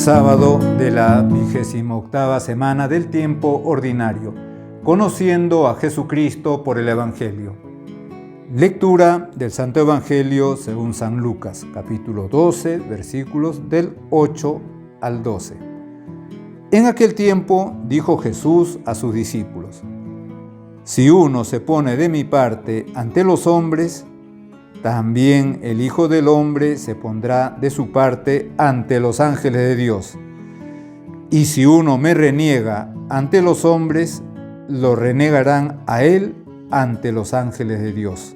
Sábado de la 28ª semana del tiempo ordinario, conociendo a Jesucristo por el Evangelio. Lectura del Santo Evangelio según San Lucas, capítulo 12, versículos del 8 al 12. En aquel tiempo dijo Jesús a sus discípulos: Si uno se pone de mi parte ante los hombres, también el Hijo del Hombre se pondrá de su parte ante los ángeles de Dios. Y si uno me reniega ante los hombres, lo renegarán a él ante los ángeles de Dios.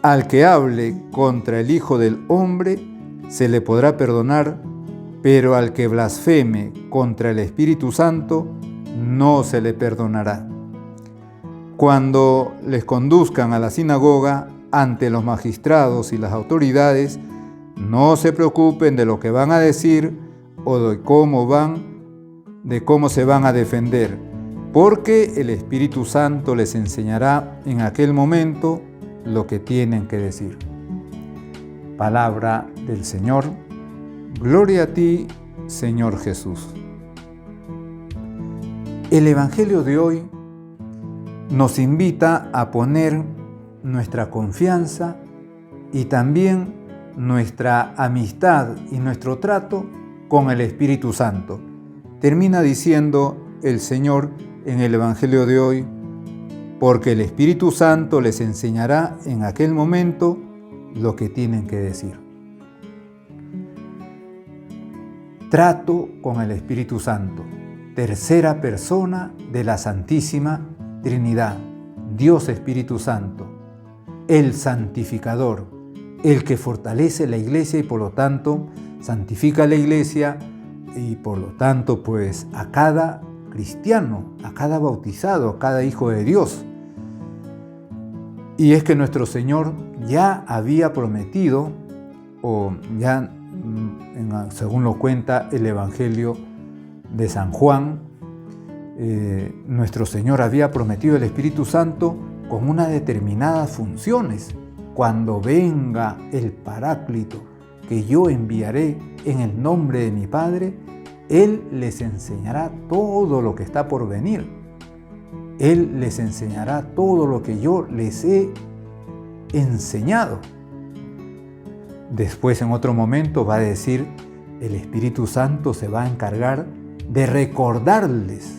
Al que hable contra el Hijo del Hombre, se le podrá perdonar, pero al que blasfeme contra el Espíritu Santo, no se le perdonará. Cuando les conduzcan a la sinagoga, ante los magistrados y las autoridades, no se preocupen de lo que van a decir o de cómo se van a defender, porque el Espíritu Santo les enseñará en aquel momento lo que tienen que decir. Palabra del Señor. Gloria a ti, Señor Jesús. El Evangelio de hoy nos invita a poner nuestra confianza y también nuestra amistad y nuestro trato con el Espíritu Santo. Termina diciendo el Señor en el Evangelio de hoy: porque el Espíritu Santo les enseñará en aquel momento lo que tienen que decir. Trato con el Espíritu Santo, tercera persona de la Santísima Trinidad, Dios Espíritu Santo, el santificador, el que fortalece la iglesia y por lo tanto santifica la iglesia y por lo tanto pues a cada cristiano, a cada bautizado, a cada hijo de Dios. Y es que nuestro Señor ya había prometido, o ya según lo cuenta el Evangelio de San Juan, nuestro Señor había prometido el Espíritu Santo con unas determinadas funciones. Cuando venga el Paráclito, que yo enviaré en el nombre de mi Padre, Él les enseñará todo lo que está por venir. Él les enseñará todo lo que yo les he enseñado. Después, en otro momento, va a decir: el Espíritu Santo se va a encargar de recordarles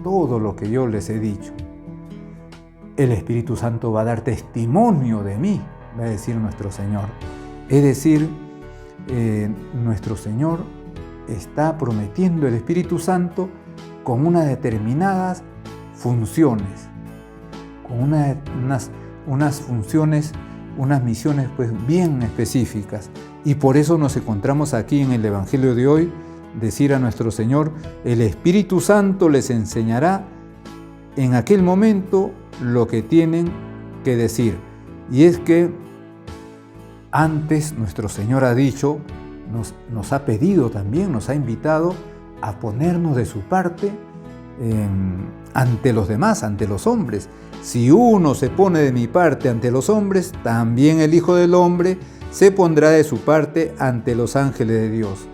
todo lo que yo les he dicho. El Espíritu Santo va a dar testimonio de mí, va a decir nuestro Señor. Es decir, nuestro Señor está prometiendo el Espíritu Santo con unas determinadas funciones, con unas funciones, unas misiones pues bien específicas. Y por eso nos encontramos aquí en el Evangelio de hoy, decir a nuestro Señor: el Espíritu Santo les enseñará en aquel momento lo que tienen que decir. Y es que antes nuestro Señor ha dicho, nos ha pedido también, nos ha invitado a ponernos de su parte ante los demás, ante los hombres. Si uno se pone de mi parte ante los hombres, también el Hijo del Hombre se pondrá de su parte ante los ángeles de Dios.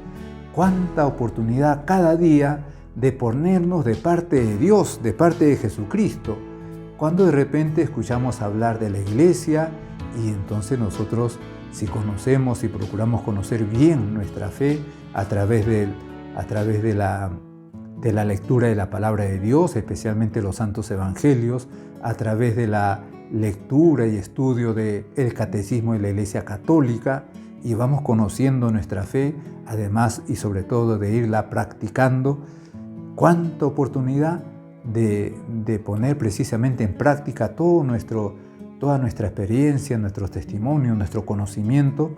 Cuánta oportunidad cada día de ponernos de parte de Dios, de parte de Jesucristo, cuando de repente escuchamos hablar de la iglesia y entonces nosotros, si conocemos y procuramos conocer bien nuestra fe a través de la lectura de la palabra de Dios, especialmente los santos evangelios, a través de la lectura y estudio del Catecismo de la Iglesia Católica, y vamos conociendo nuestra fe, además y sobre todo de irla practicando, cuánta oportunidad de poner precisamente en práctica toda nuestra experiencia, nuestros testimonios, nuestro conocimiento,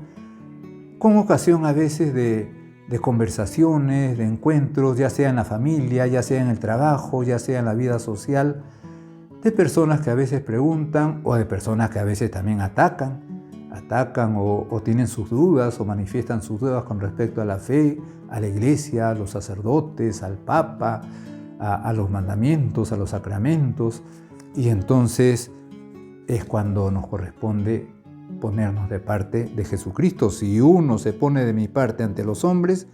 con ocasión a veces de conversaciones, de encuentros, ya sea en la familia, ya sea en el trabajo, ya sea en la vida social, de personas que a veces preguntan o de personas que a veces también atacan o tienen sus dudas o manifiestan sus dudas con respecto a la fe, a la iglesia, a los sacerdotes, al Papa, a los mandamientos, a los sacramentos. Y entonces es cuando nos corresponde ponernos de parte de Jesucristo. Si uno se pone de mi parte ante los hombres,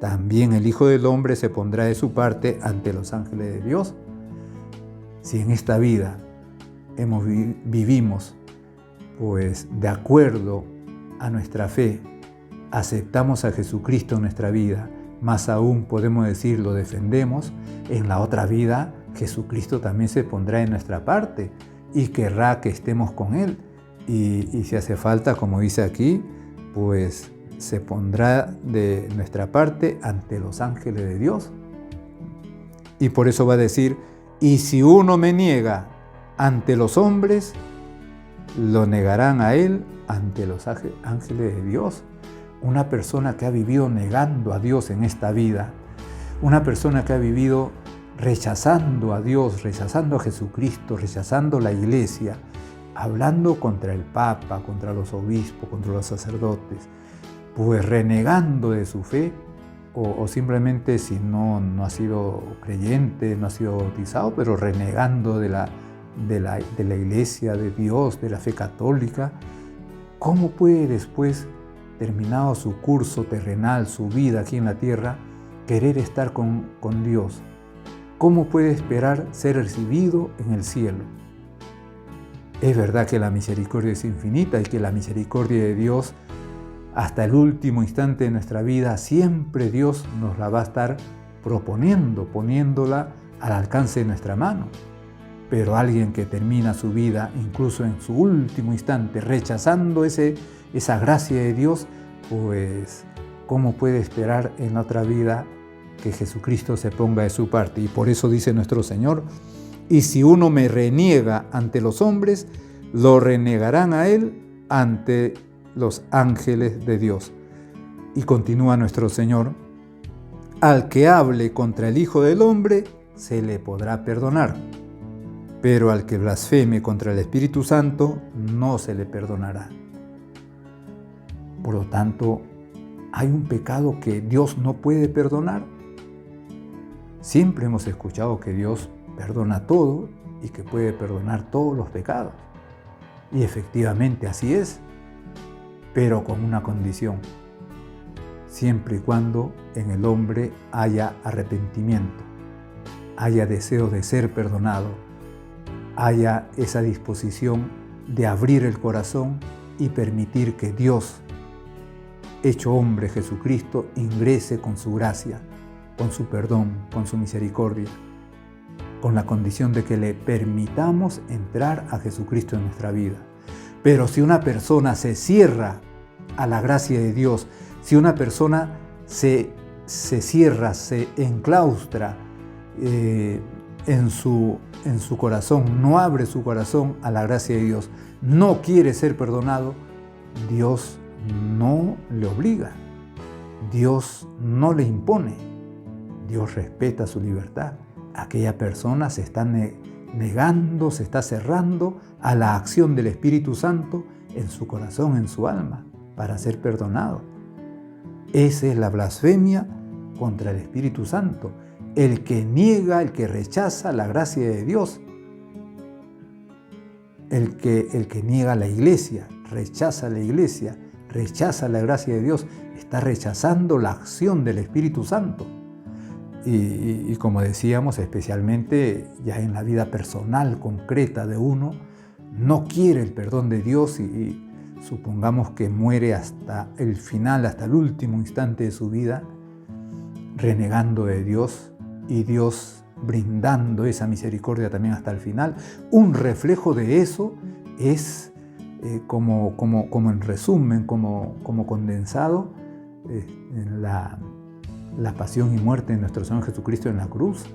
también el Hijo del Hombre se pondrá de su parte ante los ángeles de Dios. Si en esta vida vivimos pues de acuerdo a nuestra fe, aceptamos a Jesucristo en nuestra vida, más aún podemos decir lo defendemos, en la otra vida Jesucristo también se pondrá en nuestra parte y querrá que estemos con Él. Y si hace falta, como dice aquí, pues se pondrá de nuestra parte ante los ángeles de Dios. Y por eso va a decir, y si uno me niega ante los hombres, lo negarán a él ante los ángeles de Dios. Una persona que ha vivido negando a Dios en esta vida, una persona que ha vivido rechazando a Dios, rechazando a Jesucristo, rechazando la iglesia, hablando contra el Papa, contra los obispos, contra los sacerdotes, pues renegando de su fe, o simplemente si no ha sido creyente, no ha sido bautizado, pero renegando de la iglesia, de Dios, de la fe católica, ¿cómo puede después, terminado su curso terrenal, su vida aquí en la tierra, querer estar con Dios? ¿Cómo puede esperar ser recibido en el cielo? Es verdad que la misericordia es infinita y que la misericordia de Dios, hasta el último instante de nuestra vida, siempre Dios nos la va a estar proponiendo, poniéndola al alcance de nuestra mano. Pero alguien que termina su vida, incluso en su último instante, rechazando esa gracia de Dios, pues ¿cómo puede esperar en la otra vida que Jesucristo se ponga de su parte? Y por eso dice nuestro Señor, y si uno me reniega ante los hombres, lo renegarán a él ante los ángeles de Dios. Y continúa nuestro Señor, al que hable contra el Hijo del Hombre, se le podrá perdonar, pero al que blasfeme contra el Espíritu Santo, no se le perdonará. Por lo tanto, ¿hay un pecado que Dios no puede perdonar? Siempre hemos escuchado que Dios perdona todo y que puede perdonar todos los pecados. Y efectivamente así es, pero con una condición: siempre y cuando en el hombre haya arrepentimiento, haya deseo de ser perdonado, haya esa disposición de abrir el corazón y permitir que Dios, hecho hombre Jesucristo, ingrese con su gracia, con su perdón, con su misericordia, con la condición de que le permitamos entrar a Jesucristo en nuestra vida. Pero si una persona se cierra a la gracia de Dios, si una persona se cierra, se enclaustra en su corazón, no abre su corazón a la gracia de Dios, no quiere ser perdonado, Dios no le obliga, Dios no le impone, Dios respeta su libertad. Aquella persona se está negando, se está cerrando a la acción del Espíritu Santo en su corazón, en su alma, para ser perdonado. Esa es la blasfemia contra el Espíritu Santo. El que niega, el que rechaza la gracia de Dios, el que niega la iglesia, rechaza la gracia de Dios, está rechazando la acción del Espíritu Santo. Y como decíamos, especialmente ya en la vida personal, concreta de uno, no quiere el perdón de Dios y supongamos que muere hasta el final, hasta el último instante de su vida, renegando de Dios y Dios brindando esa misericordia también hasta el final. Un reflejo de eso es, como en resumen, como condensado, en la pasión y muerte de nuestro Señor Jesucristo en la cruz.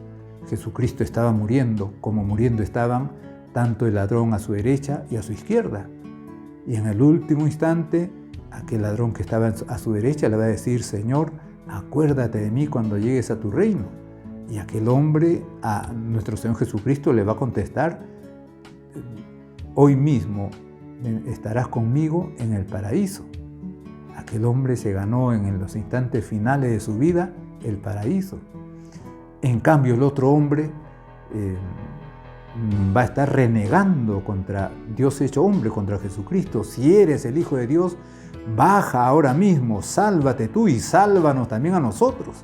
Jesucristo estaba muriendo, como muriendo estaban tanto el ladrón a su derecha y a su izquierda. Y en el último instante, aquel ladrón que estaba a su derecha le va a decir: Señor, acuérdate de mí cuando llegues a tu reino. Y aquel hombre, a nuestro Señor Jesucristo, le va a contestar: hoy mismo estarás conmigo en el paraíso. Aquel hombre se ganó en los instantes finales de su vida el paraíso. En cambio, el otro hombre va a estar renegando contra Dios hecho hombre, contra Jesucristo. Si eres el Hijo de Dios, baja ahora mismo, sálvate tú y sálvanos también a nosotros.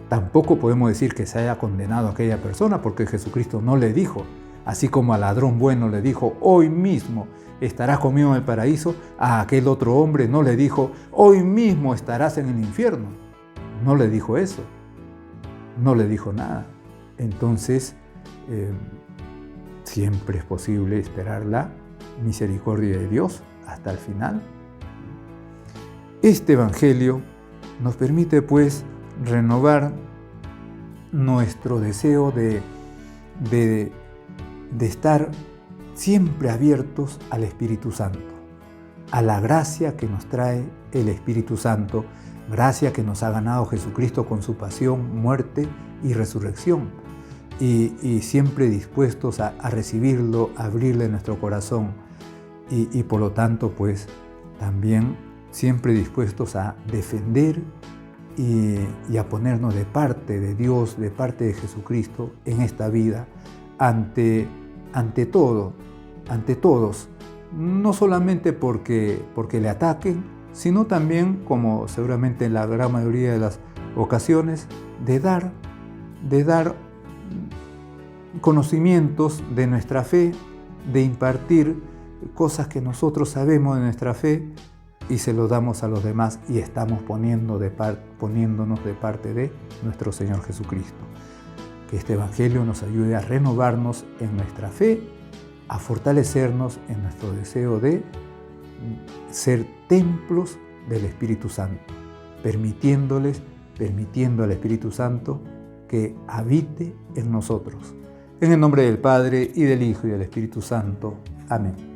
Tampoco podemos decir que se haya condenado a aquella persona, porque Jesucristo no le dijo, así como al ladrón bueno le dijo, hoy mismo estarás conmigo en el paraíso, a aquel otro hombre no le dijo, hoy mismo estarás en el infierno. No le dijo eso, no le dijo nada. Entonces, siempre es posible esperar la misericordia de Dios hasta el final. Este Evangelio nos permite, pues, renovar nuestro deseo de estar siempre abiertos al Espíritu Santo, a la gracia que nos trae el Espíritu Santo, gracia que nos ha ganado Jesucristo con su pasión, muerte y resurrección, y siempre dispuestos a recibirlo, a abrirle nuestro corazón, y por lo tanto, pues, también siempre dispuestos a defender y a ponernos de parte de Dios, de parte de Jesucristo en esta vida, ante todos, no solamente porque le ataquen, sino también, como seguramente en la gran mayoría de las ocasiones, de dar conocimientos de nuestra fe, de impartir cosas que nosotros sabemos de nuestra fe y se lo damos a los demás, y estamos poniéndonos de parte de nuestro Señor Jesucristo. Que este Evangelio nos ayude a renovarnos en nuestra fe, a fortalecernos en nuestro deseo de ser templos del Espíritu Santo, permitiendo al Espíritu Santo que habite en nosotros. En el nombre del Padre, y del Hijo, y del Espíritu Santo. Amén.